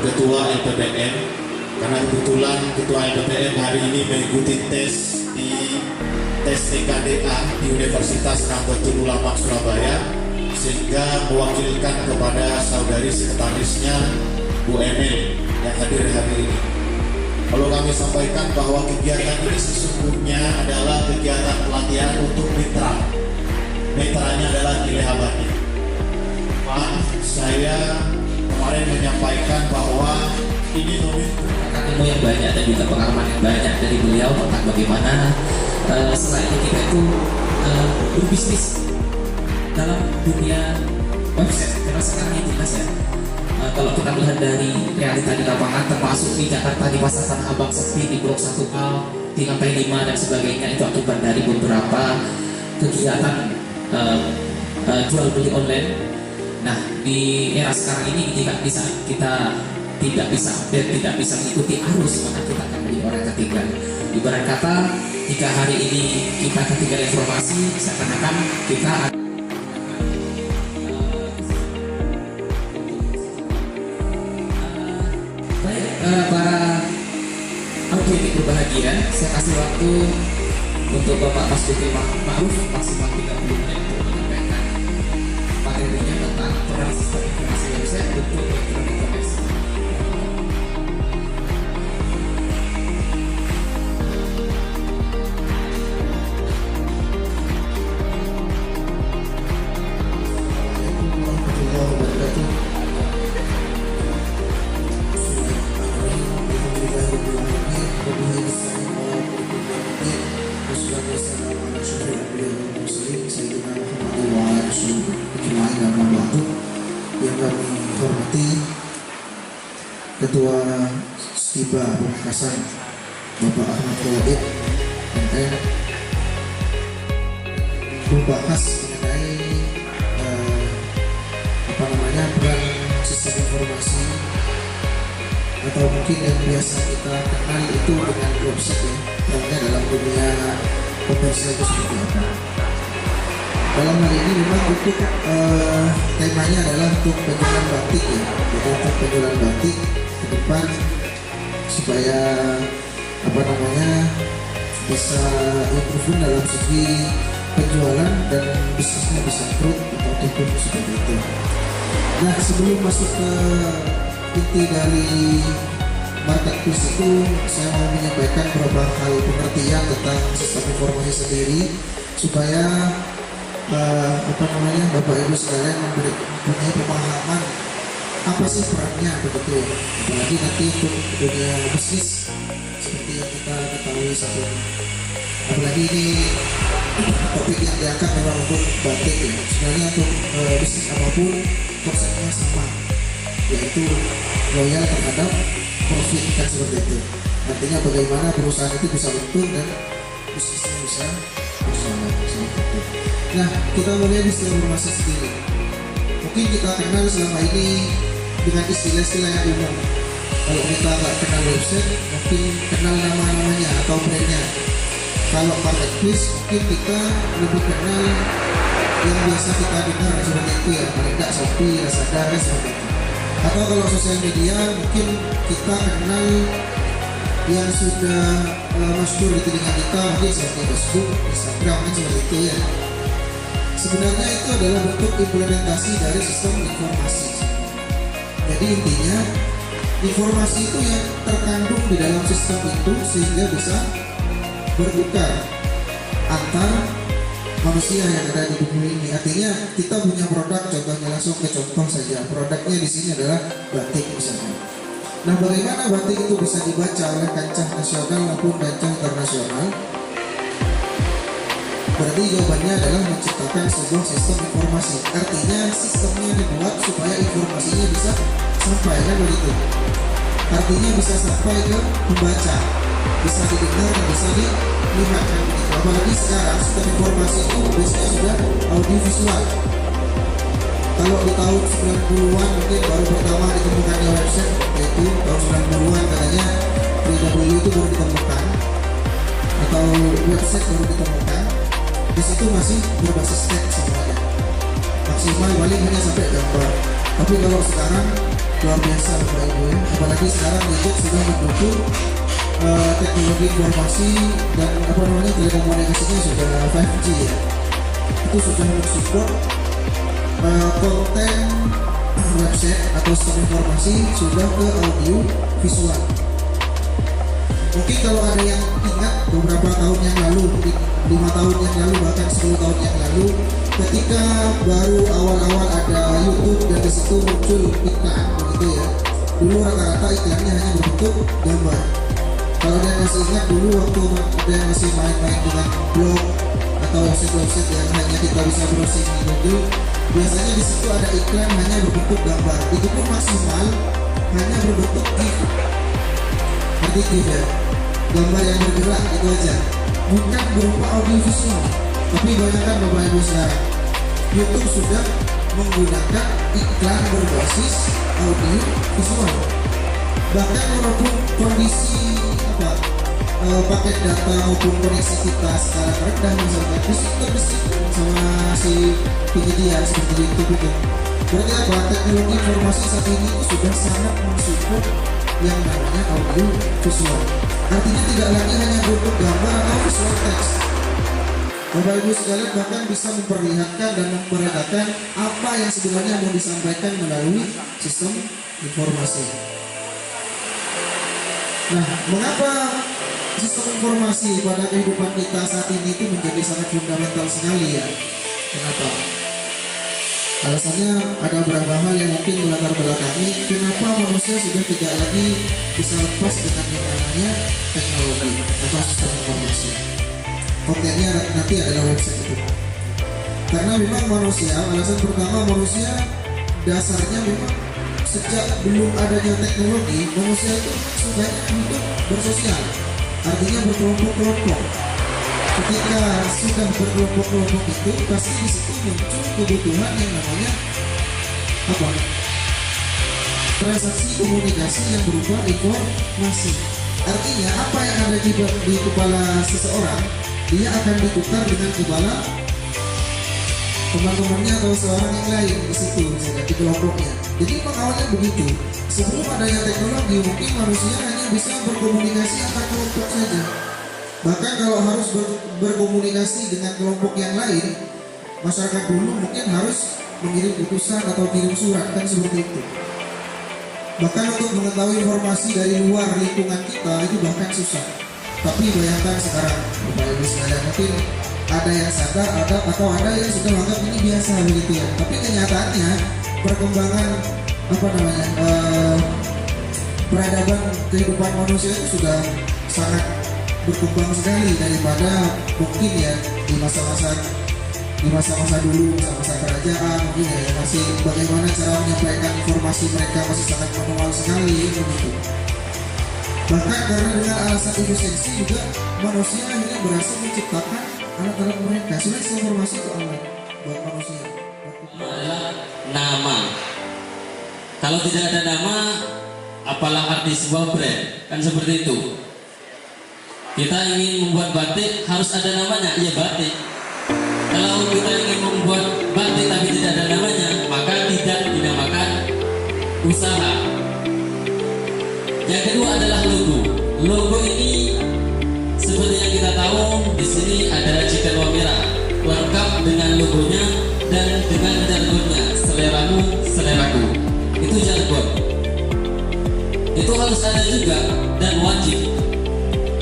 Ketua LPPM, karena kebetulan Ketua LPPM hari ini mengikuti tes TKDA di Universitas Nahdlatul Ulama Surabaya, sehingga mewakilkan kepada saudari sekretarisnya Bu Emil yang hadir hari ini. Lalu kami sampaikan bahwa kegiatan ini sesungguhnya adalah kegiatan pelatihan untuk mitra. Mitranya adalah nilai abadi. Maaf, saya kemarin menyampaikan bahwa ini ilmu yang banyak dan juga pengalaman yang banyak dari beliau tentang bagaimana selain kita itu berbisnis dalam dunia website. Karena sekarang yang jelas ya, kalau kita melihat dari realita di lapangan, termasuk di Jakarta, di pasar Tanah Abang sepi, di Blok 1A, di lantai 5 dan sebagainya, itu akibat dari beberapa kegiatan jual beli online. Nah, di era sekarang ini kita tidak bisa update, tidak bisa mengikuti arus, maka kita akan menjadi orang ketiga. Ibarat kata, jika hari ini kita ketinggalan informasi, seakan-akan kita para audit berbahagia, saya kasih waktu untuk Bapak Mas Duki Ma'ruf maksimal 30 menit untuk menyampaikan materinya tentang perang sistem informasi website untuk elektronik commerce. Yang kami hormati Ketua Stiba Pemekasan Bapak Ahmad Khalid dan membahas mengenai peran sistem informasi atau mungkin yang biasa kita kenal itu dengan website ya, perannya dalam dunia komersial itu seperti apa. Dalam hal ini memang untuk temanya adalah untuk penjualan batik ya, jadi untuk penjualan batik ke depan supaya bisa improve dalam segi penjualan dan bisnisnya bisa growth atau tumbuh seperti itu. Nah, sebelum masuk ke inti dari marketplace itu, saya mau menyampaikan beberapa hal pengertian tentang sistem informasi sendiri supaya Bapak Ibu sekalian mempunyai pemahaman apa sih perannya begitu, apalagi nanti untuk dunia bisnis seperti yang kita ketahui saat ini. Apalagi ini topik yang diangkat memang untuk batik ya. Sebenarnya untuk bisnis apapun konsepnya sama, yaitu loyal terhadap profit kan seperti itu. Artinya bagaimana perusahaan itu bisa untung dan bisnisnya bisa berjalan seperti itu. Nah, kita mulai di sistem informasi sendiri. Mungkin kita kenal selama ini dengan istilah-istilah yang umum. Kalau kita nggak kenal website, mungkin kenal nama-namanya atau brandnya. Kalau marketplace, mungkin kita lebih kenal yang biasa kita dengar seperti itu ya, paling nggak Shopee, Lazada, seperti itu. Atau kalau sosial media, mungkin kita kenal yang sudah masyhur di telinga kita, mungkin seperti Facebook, Instagram, kan seperti itu ya. Sebenarnya itu adalah bentuk implementasi dari sistem informasi. Jadi intinya informasi itu yang terkandung di dalam sistem itu sehingga bisa bertukar antar manusia yang ada di bumi ini. Artinya kita punya produk, contohnya langsung ke contoh saja. Produknya di sini adalah batik misalnya. Nah, bagaimana batik itu bisa dibaca oleh kancah nasional maupun kancah internasional? Berarti jawabannya adalah menciptakan sebuah sistem informasi. Artinya sistemnya dibuat supaya informasinya bisa sampai, kan begitu. Artinya bisa sampai ke pembaca, bisa didengar dan bisa dilihat, kan begitu. Apalagi sekarang sistem informasi itu biasanya sudah audiovisual. Kalau di tahun 90-an mungkin baru pertama ditemukannya website, yaitu tahun 90-an katanya www itu baru ditemukan atau website baru ditemukan. Di situ masih berbasis teks semuanya, maksimal paling hanya sampai gambar. Tapi kalau sekarang luar biasa Bapak Ibu ya. Apalagi sekarang gadget sudah mendukung teknologi informasi dan telekomunikasinya sudah 5G ya. Itu sudah mensupport konten website atau sistem informasi sudah ke audio visual. Mungkin kalau ada yang ingat beberapa tahun yang lalu, mungkin 5 tahun yang lalu, bahkan 10 tahun yang lalu, ketika baru awal-awal ada YouTube dan disitu muncul iklan begitu ya. Dulu rata-rata iklannya hanya berbentuk gambar. Kalau ada yang masih ingat dulu waktu ada yang masih main-main dengan blog atau website-website yang hanya kita bisa browsing di Google, biasanya di situ ada iklan hanya berbentuk gambar. Itu pun maksimal hanya berbentuk GIF. Arti GIF ya, gambar yang bergerak itu aja, bukan berupa audio visual. Tapi banyakkan Bapak Ibu sekarang, YouTube sudah menggunakan iklan berbasis audio visual. Bahkan walaupun kondisi paket data maupun koneksi kita secara rendah, misalkan bisik sama si penyedia seperti YouTube itu, berarti apa? Teknologi informasi saat ini sudah sangat mensupport yang namanya audio visual. Artinya tidak lagi hanya bentuk gambar atau visual text. Bapak Ibu sekalian bahkan bisa memperlihatkan dan memperagakan apa yang sebenarnya mau disampaikan melalui sistem informasi. Nah, mengapa sistem informasi pada kehidupan kita saat ini itu menjadi sangat fundamental sekali ya? Kenapa? Alasannya ada beberapa hal yang mungkin melatar belakangi kenapa manusia sudah tidak lagi bisa lepas dengan yang namanya teknologi atau sistem informasi. Kontennya nanti adalah website itu. Karena memang manusia, alasan pertama manusia dasarnya memang sejak belum adanya teknologi, manusia itu sudah hidup bersosial, artinya berkelompok-kelompok. Ketika sudah berkelompok-kelompok itu, pasti di situ muncul kebutuhan yang namanya apa? Transaksi komunikasi yang berupa informasi. Artinya apa yang ada di kepala seseorang, dia akan ditukar dengan kepala teman-temannya atau seorang yang lain di situ, misalnya di kelompoknya. Jadi awalnya begitu. Sebelum adanya teknologi, mungkin manusia hanya bisa berkomunikasi antar kelompok saja. Bahkan kalau harus berkomunikasi dengan kelompok yang lain, masyarakat dulu mungkin harus mengirim utusan atau kirim surat, kan seperti itu. Bahkan untuk mengetahui informasi dari luar lingkungan kita itu bahkan susah. Tapi bayangkan sekarang, Bapak Ibu sekalian, mungkin ada yang sadar, atau ada yang sudah menganggap ini biasa begitu ya. Tapi kenyataannya perkembangan peradaban kehidupan manusia itu sudah sangat berkembang sekali daripada mungkin ya di masa-masa dulu, masa-masa kerajaan mungkin ya, masih bagaimana cara menyampaikan informasi mereka masih sangat manual sekali begitu. Bahkan karena dengan alasan efisiensi juga manusia akhirnya berhasil menciptakan alat-alat mereka. Sebenarnya informasi itu alat buat manusia. Nama. Kalau tidak ada nama, apalah arti sebuah brand? Kan seperti itu. Kita ingin membuat batik harus ada namanya, iya batik. Kalau kita ingin membuat batik tapi tidak ada namanya, maka tidak dinamakan usaha. Yang kedua adalah logo. Logo ini seperti yang kita tahu, di sini ada Chicken Wamira, lengkap dengan logonya dan dengan jargonnya, seleramu, seleraku. Itu jargon. Itu harus ada juga dan wajib.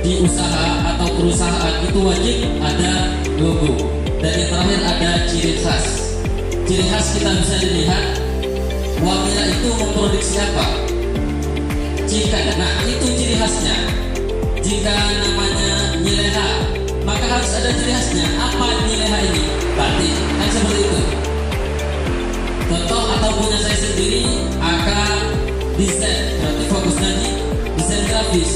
Di usaha atau perusahaan itu wajib ada logo. Dan yang terakhir ada ciri khas. Ciri khas kita bisa dilihat, Wamira itu memproduksi apa? Chicken, nah itu ciri khasnya. Jika namanya Nyileha, maka harus ada ciri khasnya. Apa Nyileha ini? Batik, kan seperti itu. Contoh atau punya saya sendiri, AK desain, berarti fokusnya di desain grafis.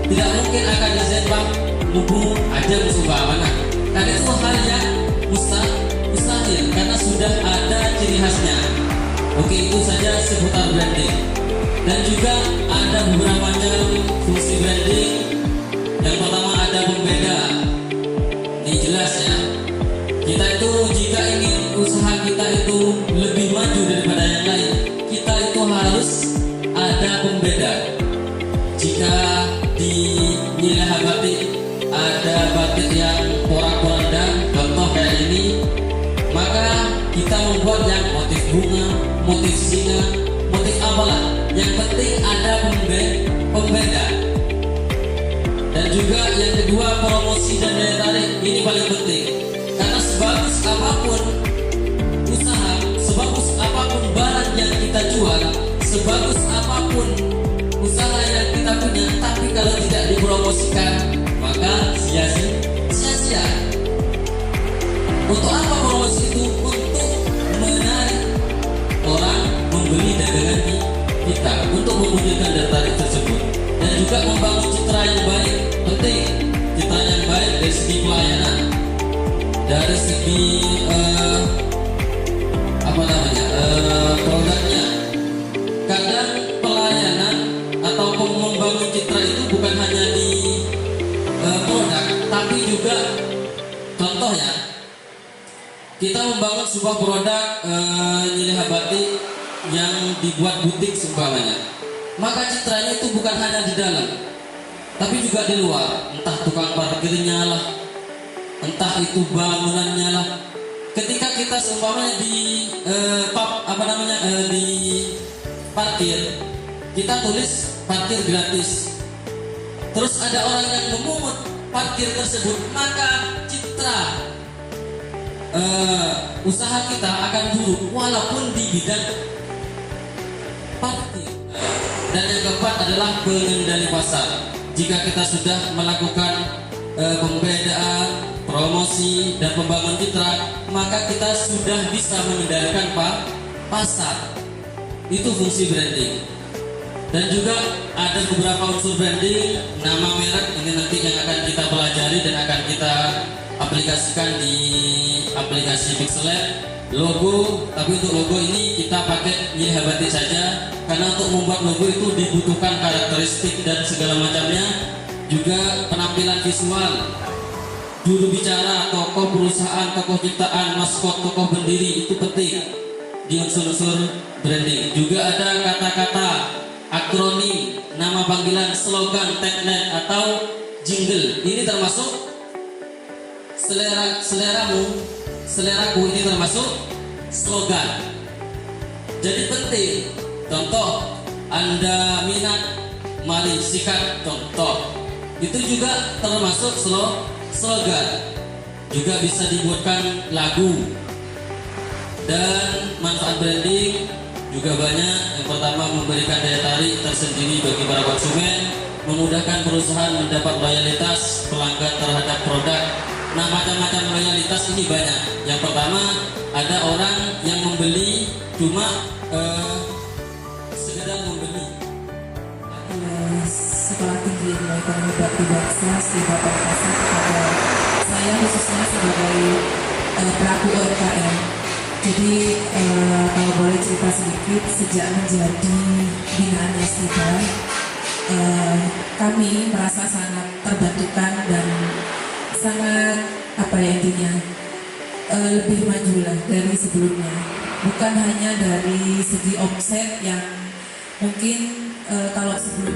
Tidak mungkin akan desain bang mumpung aja musuh mana. Karena itu hal yang mustahil karena sudah ada ciri khasnya. Oke, itu saja seputar branding. Dan juga ada beberapa macam fungsi branding. Yang pertama ada pembeda. Ini jelas ya. Kita itu jika ingin usaha kita itu lebih maju daripada yang lain, kita itu harus pembeda. Jika di wilayah batik ada batik yang porak-poranda, contoh kayak ini, maka kita membuat yang motif bunga, motif singa, motif apalah. Yang penting ada pembeda. Dan juga yang kedua, promosi dan daya tarik. Ini paling penting, karena sebagus apapun usaha, sebagus apapun barang yang kita jual, sebagus apapun usaha yang kita punya, tapi kalau tidak dipromosikan, maka sia-sia. Untuk apa promosi itu? Untuk menarik orang membeli dagangan kita, untuk memunculkan daya tarik tersebut, dan juga membangun citra yang baik. Penting citra yang baik dari segi pelayanan, dari segi produknya. Kadang pelayanan atau membangun citra itu bukan hanya di produk, tapi juga contohnya kita membangun sebuah produk Nyilih Batik yang dibuat butik seumpamanya, maka citranya itu bukan hanya di dalam, tapi juga di luar, entah tukang parkirnya lah, entah itu bangunannya lah. Ketika kita seumpamanya di di parkir, kita tulis parkir gratis, terus ada orang yang memungut parkir tersebut, maka citra usaha kita akan buruk walaupun di bidang parkir. Dan yang keempat adalah pengendali pasar. Jika kita sudah melakukan pembedaan, promosi, dan pembangunan citra, maka kita sudah bisa mengendalikan pasar. Itu fungsi branding. Dan juga ada beberapa unsur branding, nama merek, ini nanti yang akan kita pelajari dan akan kita aplikasikan di aplikasi Pixelab. Logo, tapi untuk logo ini kita pakai Nyilih Batik saja, karena untuk membuat logo itu dibutuhkan karakteristik dan segala macamnya. Juga penampilan visual, juru bicara, tokoh perusahaan, tokoh ciptaan, maskot, tokoh berdiri, itu penting di unsur-unsur branding. Juga ada kata-kata, akronim, nama panggilan, slogan, tagline atau jingle. Ini termasuk seleraku, ini termasuk slogan. Jadi penting. Contoh, Anda minat, mari sikat, contoh. Itu juga termasuk slogan. Juga bisa dibuatkan lagu. Dan manfaat branding juga banyak. Yang pertama, memberikan daya tarik tersendiri bagi para konsumen, memudahkan perusahaan mendapat loyalitas pelanggan terhadap produk. Nah, macam-macam loyalitas ini banyak. Yang pertama, ada orang yang membeli cuma sekedar membeli. Sekolah Tinggi Ilmu Ekonomi Bakti Bangsa di Bapak Kasih kepada saya khususnya sebagai pelaku UMKM. Jadi kalau boleh cerita sedikit, sejak menjadi binaan Yastida, kami merasa sangat terbantukan dan sangat lebih maju lah dari sebelumnya. Bukan hanya dari segi omset yang mungkin kalau sebelumnya